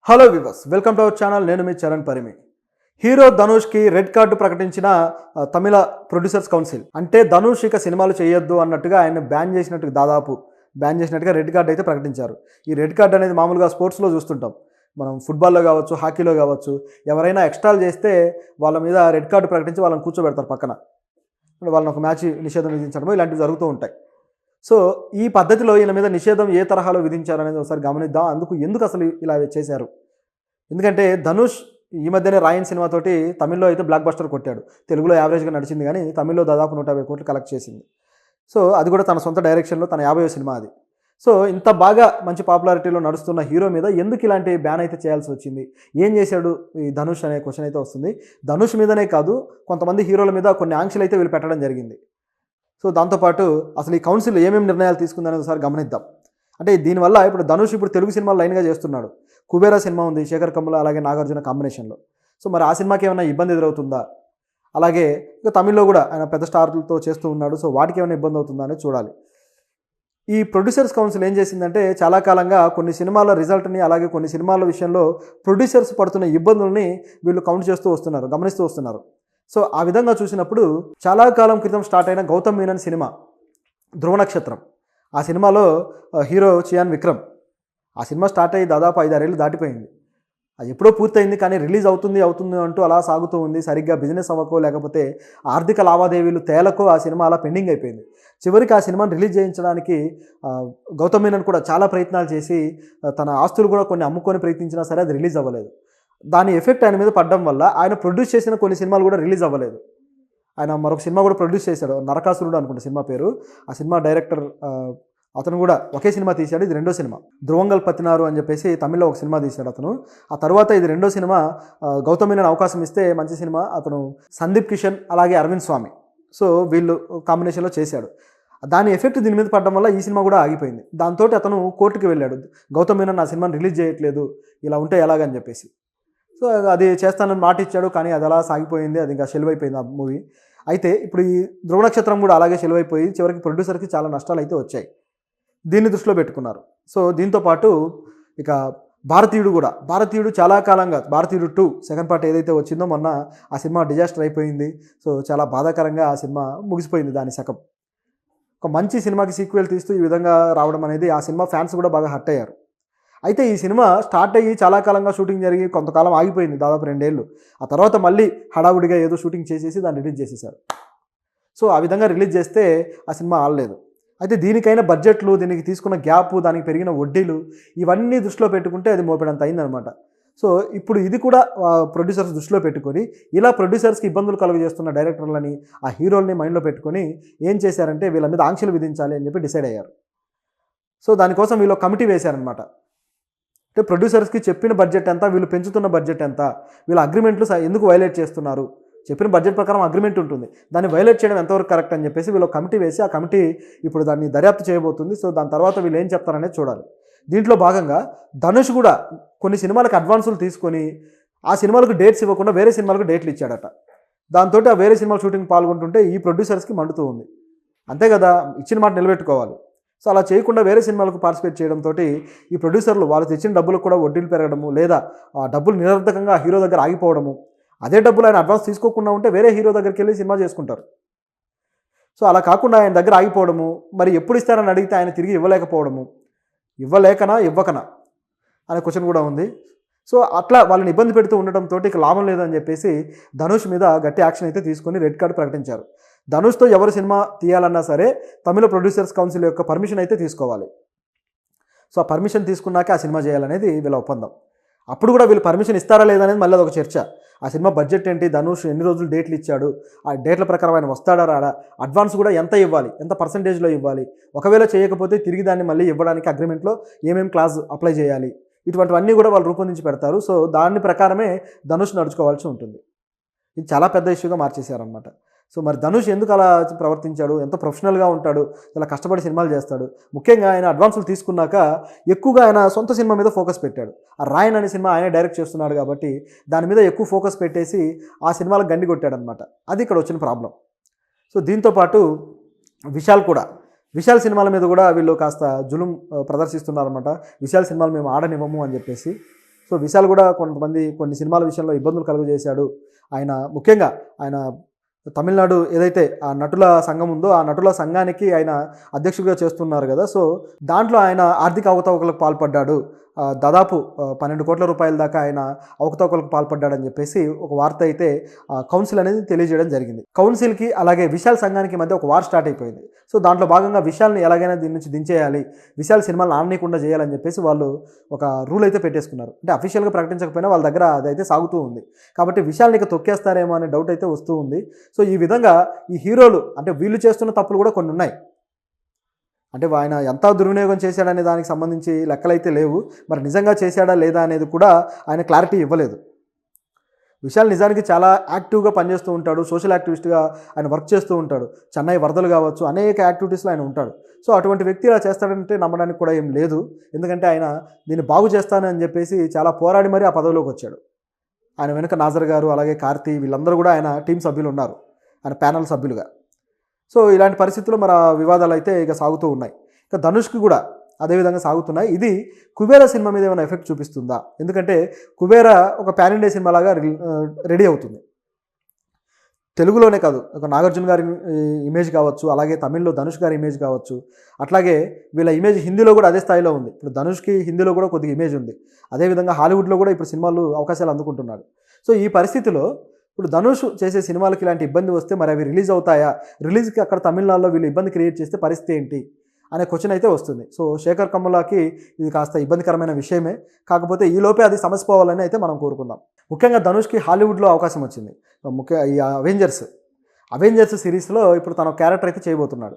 Hello viewers, welcome to our channel. నేను మీ Charan Parimi. Hero ధనుష్కి రెడ్ కార్డు ప్రకటించిన తమిళ ప్రొడ్యూసర్స్ కౌన్సిల్. అంటే ధనుష్ ఇక సినిమాలు చేయొద్దు అన్నట్టుగా ఆయన బ్యాన్ చేసినట్టుగా రెడ్ కార్డు అయితే ప్రకటించారు. ఈ రెడ్ కార్డు అనేది మామూలుగా స్పోర్ట్స్లో చూస్తుంటాం. మనం ఫుట్బాల్లో కావచ్చు, హాకీలో కావచ్చు, ఎవరైనా ఎక్స్ట్రాలు చేస్తే వాళ్ళ మీద రెడ్ కార్డు ప్రకటించి వాళ్ళని కూర్చోబెడతారు పక్కన. వాళ్ళని ఒక మ్యాచ్ నిషేధం విధించడము ఇలాంటివి జరుగుతూ ఉంటాయి. సో ఈ పద్ధతిలో ఈయన మీద నిషేధం ఏ తరహాలో విధించారనేది ఒకసారి గమనిద్దాం. ఎందుకు అసలు ఇలా చేశారు? ఎందుకంటే ధనుష్ ఈ మధ్యనే రాయన్ సినిమాతోటి తమిళ్లో అయితే బ్లాక్ బస్టర్ కొట్టాడు. తెలుగులో యావరేజ్గా నడిచింది, కానీ తమిళ్లో దాదాపు 150 కోట్లు కలెక్ట్ చేసింది. సో అది కూడా తన సొంత డైరెక్షన్లో తన 50వ సినిమా అది. సో ఇంత బాగా మంచి పాపులారిటీలో నడుస్తున్న హీరో మీద ఎందుకు ఇలాంటి బ్యాన్ అయితే చేయాల్సి వచ్చింది? ఏం చేశాడు ఈ ధనుష్ అనే క్వశ్చన్ అయితే వస్తుంది. ధనుష్ మీదనే కాదు, కొంతమంది హీరోల మీద కొన్ని ఆంక్షలు అయితే వీళ్ళు పెట్టడం జరిగింది. సో దాంతోపాటు అసలు ఈ కౌన్సిల్ ఏమేమి నిర్ణయాలు తీసుకుందనేది ఒకసారి గమనిద్దాం. అంటే దీనివల్ల ఇప్పుడు ధనుష్ తెలుగు సినిమాలు లైన్గా చేస్తున్నాడు. కుబేరా సినిమా ఉంది, శేఖర్ కమ్ముల అలాగే నాగార్జున కాంబినేషన్లో. సో మరి ఆ సినిమాకి ఏమైనా ఇబ్బంది ఎదురవుతుందా? అలాగే ఇక తమిళ్లో కూడా ఆయన పెద్ద స్టార్లతో చేస్తూ ఉన్నాడు. సో వాటికి ఏమైనా ఇబ్బంది అవుతుందా అనేది చూడాలి. ఈ ప్రొడ్యూసర్స్ కౌన్సిల్ ఏం చేసిందంటే, చాలా కాలంగా కొన్ని సినిమాల రిజల్ట్ని అలాగే కొన్ని సినిమాల విషయంలో ప్రొడ్యూసర్స్ పడుతున్న ఇబ్బందుల్ని వీళ్ళు గమనిస్తూ వస్తున్నారు. సో ఆ విధంగా చూసినప్పుడు చాలా కాలం క్రితం స్టార్ట్ అయిన గౌతమ్ మీనన్ సినిమా ధ్రువ నక్షత్రం, ఆ సినిమాలో హీరో చియాన్ విక్రమ్. ఆ సినిమా స్టార్ట్ అయ్యి దాదాపు 5-6 ఏళ్ళు దాటిపోయింది. అది ఎప్పుడో పూర్తయింది, కానీ రిలీజ్ అవుతుంది అంటూ అలా సాగుతూ ఉంది. సరిగ్గా బిజినెస్ అవ్వకో లేకపోతే ఆర్థిక లావాదేవీలు తేలకో ఆ సినిమా అలా పెండింగ్ అయిపోయింది. చివరికి ఆ సినిమాని రిలీజ్ చేయించడానికి గౌతమ్ మీనన్ కూడా చాలా ప్రయత్నాలు చేసి తన ఆస్తులు కూడా కొన్ని అమ్ముకొని ప్రయత్నించినా సరే అది రిలీజ్ అవ్వలేదు. దాని ఎఫెక్ట్ ఆయన మీద పడడం వల్ల ఆయన ప్రొడ్యూస్ చేసిన కొన్ని సినిమాలు కూడా రిలీజ్ అవ్వలేదు. ఆయన మరొక సినిమా కూడా ప్రొడ్యూస్ చేశాడు, నరకాసురుడు అనుకుంటే సినిమా పేరు. ఆ సినిమా డైరెక్టర్ అతను కూడా ఒకే సినిమా తీశాడు. ఇది రెండో సినిమా. ధ్రువంగల్ పత్తినారు అని చెప్పేసి తమిళ్లో ఒక సినిమా తీశాడు అతను. ఆ తర్వాత ఇది రెండో సినిమా. గౌతమ్ మీనన్ అవకాశం ఇస్తే మంచి సినిమా. అతను సందీప్ కిషన్ అలాగే అరవింద్ స్వామి, సో వీళ్ళు కాంబినేషన్లో చేశాడు. దాని ఎఫెక్ట్ దీని మీద పడడం వల్ల ఈ సినిమా కూడా ఆగిపోయింది. దాంతో అతను కోర్టుకి వెళ్ళాడు, గౌతమ్ మీనన్ ఆ సినిమాని రిలీజ్ చేయట్లేదు, ఇలా ఉంటే ఎలాగని చెప్పేసి. సో అది చేస్తానని మాట ఇచ్చాడు, కానీ అది అలా సాగిపోయింది. అది ఇంకా షెల్వ్ అయిపోయింది ఆ మూవీ. అయితే ఇప్పుడు ఈ ధ్రువ నక్షత్రం కూడా అలాగే షెల్వ్ అయిపోయి చివరికి ప్రొడ్యూసర్కి చాలా నష్టాలు అయితే వచ్చాయి. దీన్ని దృష్టిలో పెట్టుకున్నారు. సో దీంతోపాటు ఇక భారతీయుడు చాలా కాలంగా, భారతీయుడు 2 సెకండ్ పార్ట్ ఏదైతే వచ్చిందో మొన్న, ఆ సినిమా డిజాస్టర్ అయిపోయింది. సో చాలా బాధాకరంగా ఆ సినిమా ముగిసిపోయింది దాని శకం. ఒక మంచి సినిమాకి సీక్వెల్ తీస్తూ ఈ విధంగా రావడం అనేది ఆ సినిమా ఫ్యాన్స్ కూడా బాగా హర్ట్ అయ్యారు. అయితే ఈ సినిమా స్టార్ట్ అయ్యి చాలా కాలంగా షూటింగ్ జరిగి కొంతకాలం ఆగిపోయింది, దాదాపు 2 ఏళ్ళు. ఆ తర్వాత మళ్ళీ హడావుడిగా ఏదో షూటింగ్ చేసేసి దాన్ని రిలీజ్ చేసేసారు. సో ఆ విధంగా రిలీజ్ చేస్తే ఆ సినిమా ఆడలేదు. అయితే దీనికైనా బడ్జెట్లు, దీనికి తీసుకున్న గ్యాప్, దానికి పెరిగిన వడ్డీలు, ఇవన్నీ దృష్టిలో పెట్టుకుంటే అది మోపేడంత అయిందనమాట. సో ఇప్పుడు ఇది కూడా ప్రొడ్యూసర్స్ దృష్టిలో పెట్టుకొని, ఇలా ప్రొడ్యూసర్స్కి ఇబ్బందులు కలుగజేస్తున్న డైరెక్టర్లని, ఆ హీరోల్ని మైండ్లో పెట్టుకొని ఏం చేశారంటే వీళ్ళ మీద ఆంక్షలు విధించాలి అని చెప్పి డిసైడ్ అయ్యారు. సో దానికోసం వీళ్ళు కమిటీ వేశారనమాట. అంటే ప్రొడ్యూసర్స్కి చెప్పిన బడ్జెట్ ఎంత, వీళ్ళు పెంచుతున్న బడ్జెట్ ఎంత, వీళ్ళ అగ్రిమెంట్లు ఎందుకు వైలేట్ చేస్తున్నారు, చెప్పిన బడ్జెట్ ప్రకారం అగ్రిమెంట్ ఉంటుంది, దాన్ని వైలేట్ చేయడం ఎంతవరకు కరెక్ట్ అని చెప్పేసి వీళ్ళు కమిటీ వేసి, ఆ కమిటీ ఇప్పుడు దాన్ని దర్యాప్తు చేయబోతుంది. సో దాని తర్వాత వీళ్ళు ఏం చెప్తారనేది చూడాలి. దీంట్లో భాగంగా ధనుష్ కూడా కొన్ని సినిమాలకు అడ్వాన్సులు తీసుకొని ఆ సినిమాలకు డేట్స్ ఇవ్వకుండా వేరే సినిమాలకు డేట్లు ఇచ్చాడట. దాంతో ఆ వేరే సినిమా షూటింగ్ పాల్గొంటుంటే ఈ ప్రొడ్యూసర్స్కి మండుతూ ఉంది. అంతే కదా, ఇచ్చిన మాట నిలబెట్టుకోవాలి. సో అలా చేయకుండా వేరే సినిమాలకు పార్టిసిపేట్ చేయడంతో ఈ ప్రొడ్యూసర్లు వాళ్ళు తెచ్చిన డబ్బులకు కూడా వడ్డీలు పెరగడము, లేదా ఆ డబ్బులు నిరర్థకంగా హీరో దగ్గర ఆగిపోవడము, అదే డబ్బులు ఆయన అడ్వాన్స్ తీసుకోకుండా ఉంటే వేరే హీరో దగ్గరికి వెళ్ళి సినిమా చేసుకుంటారు. సో అలా కాకుండా ఆయన దగ్గర ఆగిపోవడము, మరి ఎప్పుడు ఇస్తారని అడిగితే ఆయన తిరిగి ఇవ్వలేకపోవడము, ఇవ్వకనా అనే క్వశ్చన్ కూడా ఉంది. సో అట్లా వాళ్ళని ఇబ్బంది పెడుతూ ఉండటంతో ఇక లాభం లేదని చెప్పేసి ధనుష్ మీద గట్టి యాక్షన్ అయితే తీసుకొని రెడ్ కార్డు ప్రకటించారు. ధనుష్తో ఎవరు సినిమా తీయాలన్నా సరే తమిళ ప్రొడ్యూసర్స్ కౌన్సిల్ యొక్క పర్మిషన్ అయితే తీసుకోవాలి. సో ఆ పర్మిషన్ తీసుకున్నాక ఆ సినిమా చేయాలనేది వీళ్ళ ఒప్పందం. అప్పుడు కూడా వీళ్ళు పర్మిషన్ ఇస్తారా లేదా అనేది మళ్ళీ అదొక చర్చ. ఆ సినిమా బడ్జెట్ ఏంటి, ధనుష్ ఎన్ని రోజులు డేట్లు ఇచ్చాడు, ఆ డేట్ల ప్రకారం ఆయన వస్తాడా రాడా, అడ్వాన్స్ కూడా ఎంత ఇవ్వాలి, ఎంత పర్సంటేజ్లో ఇవ్వాలి, ఒకవేళ చేయకపోతే తిరిగి దాన్ని మళ్ళీ ఇవ్వడానికి అగ్రిమెంట్లో ఏమేమి క్లాజ్ అప్లై చేయాలి, ఇటువంటివన్నీ కూడా వాళ్ళు రూపొందించి పెడతారు. సో దాని ప్రకారమే ధనుష్ నడుచుకోవాల్సి ఉంటుంది. ఇది చాలా పెద్ద ఇష్యూగా మార్చేశారనమాట. సో మరి ధనుష్ ఎందుకు అలా ప్రవర్తించాడు, ఎంత ప్రొఫెషనల్గా ఉంటాడు, చాలా కష్టపడి సినిమాలు చేస్తాడు. ముఖ్యంగా ఆయన అడ్వాన్సులు తీసుకున్నాక ఎక్కువగా ఆయన సొంత సినిమా మీద ఫోకస్ పెట్టాడు. ఆ రాయన్ అనే సినిమా ఆయనే డైరెక్ట్ చేస్తున్నాడు కాబట్టి దాని మీద ఎక్కువ ఫోకస్ పెట్టేసి ఆ సినిమాలకు గండి కొట్టాడనమాట. అది ఇక్కడ వచ్చిన ప్రాబ్లం. సో దీంతోపాటు విశాల్ సినిమాల మీద కూడా వీళ్ళు కాస్త జులుం ప్రదర్శిస్తున్నారన్నమాట. విశాల్ సినిమాలు మేము ఆడనివ్వము అని చెప్పేసి. సో విశాల్ కూడా కొన్ని సినిమాల విషయంలో ఇబ్బందులు కలుగజేశాడు. ఆయన ముఖ్యంగా ఆయన తమిళనాడు ఏదైతే ఆ నటుల సంఘం ఉందో ఆ నటుల సంఘానికి ఆయన అధ్యక్షుడిగా చేస్తున్నారు కదా. సో దాంట్లో ఆయన ఆర్థిక అవకతవకలకు పాల్పడ్డాడు. దాదాపు 12 కోట్ల రూపాయల దాకా ఆయన అవకతవకలకు పాల్పడ్డాడని చెప్పేసి ఒక వార్త అయితే కౌన్సిల్ అనేది తెలియజేయడం జరిగింది. కౌన్సిల్కి అలాగే విశాల్ సంఘానికి మధ్య ఒక వార్ స్టార్ట్ అయిపోయింది. సో దాంట్లో భాగంగా విశాల్ని ఎలాగైనా దీని నుంచి దించేయాలి, విశాల్ సినిమాలు ఆడనీయకుండా చేయాలని చెప్పేసి వాళ్ళు ఒక రూల్ అయితే పెట్టేసుకున్నారు. అంటే అఫీషియల్గా ప్రకటించకపోయినా వాళ్ళ దగ్గర అదైతే సాగుతూ ఉంది. కాబట్టి విశాల్ని ఇక తొక్కేస్తారేమో అనే డౌట్ అయితే వస్తూ ఉంది. సో ఈ విధంగా ఈ హీరోలు అంటే వీళ్ళు చేస్తున్న తప్పులు కూడా కొన్ని ఉన్నాయి. అంటే ఆయన ఎంత దుర్వినియోగం చేశాడనే దానికి సంబంధించి లెక్కలైతే లేవు. మరి నిజంగా చేశాడా లేదా అనేది కూడా ఆయన క్లారిటీ ఇవ్వలేదు. విశాల్ నిజానికి చాలా యాక్టివ్గా పనిచేస్తూ ఉంటాడు. సోషల్ యాక్టివిస్ట్గా ఆయన వర్క్ చేస్తూ ఉంటాడు. చెన్నై వరదలు కావచ్చు, అనేక యాక్టివిటీస్లో ఆయన ఉంటాడు. సో అటువంటి వ్యక్తి ఇలా చేస్తాడంటే నమ్మడానికి కూడా ఏం లేదు. ఎందుకంటే ఆయన దీన్ని బాగు చేస్తానని చెప్పేసి చాలా పోరాడి మరీ ఆ పదవిలోకి వచ్చాడు. ఆయన వెనుక నాజర్ గారు అలాగే కార్తీ వీళ్ళందరూ కూడా ఆయన టీం సభ్యులు ఉన్నారు, ఆయన ప్యానల్ సభ్యులుగా. సో ఇలాంటి పరిస్థితుల్లో మరి ఆ వివాదాలు అయితే ఇక సాగుతూ ఉన్నాయి. ఇక ధనుష్కి కూడా అదేవిధంగా సాగుతున్నాయి. ఇది కుబేరా సినిమా మీద ఏమైనా ఎఫెక్ట్ చూపిస్తుందా? ఎందుకంటే కుబేరా ఒక పాన్ ఇండియా సినిమా లాగా రెడీ అవుతుంది. తెలుగులోనే కాదు, ఒక నాగార్జున గారి ఇమేజ్ కావచ్చు, అలాగే తమిళ్లో ధనుష్ గారి ఇమేజ్ కావచ్చు, అట్లాగే వీళ్ళ ఇమేజ్ హిందీలో కూడా అదే స్థాయిలో ఉంది. ఇప్పుడు ధనుష్కి హిందీలో కూడా కొద్దిగా ఇమేజ్ ఉంది. అదేవిధంగా హాలీవుడ్లో కూడా ఇప్పుడు సినిమాలు అవకాశాలు అందుకుంటున్నాడు. సో ఈ పరిస్థితిలో ఇప్పుడు ధనుష్ చేసే సినిమాలకి ఇలాంటి ఇబ్బంది వస్తే మరి అవి రిలీజ్ అవుతాయా? రిలీజ్కి అక్కడ తమిళనాడులో వీళ్ళు ఇబ్బంది క్రియేట్ చేస్తే పరిస్థితి ఏంటి అనే క్వశ్చన్ అయితే వస్తుంది. సో శేఖర్ కమ్ములాకి ఇది కాస్త ఇబ్బందికరమైన విషయమే. కాకపోతే ఈ లోపే అది సమసిపోవాలని అయితే మనం కోరుకుందాం. ముఖ్యంగా ధనుష్కి హాలీవుడ్లో అవకాశం వచ్చింది. ఈ అవెంజర్స్ సిరీస్లో ఇప్పుడు తన క్యారెక్టర్ అయితే చేయబోతున్నాడు.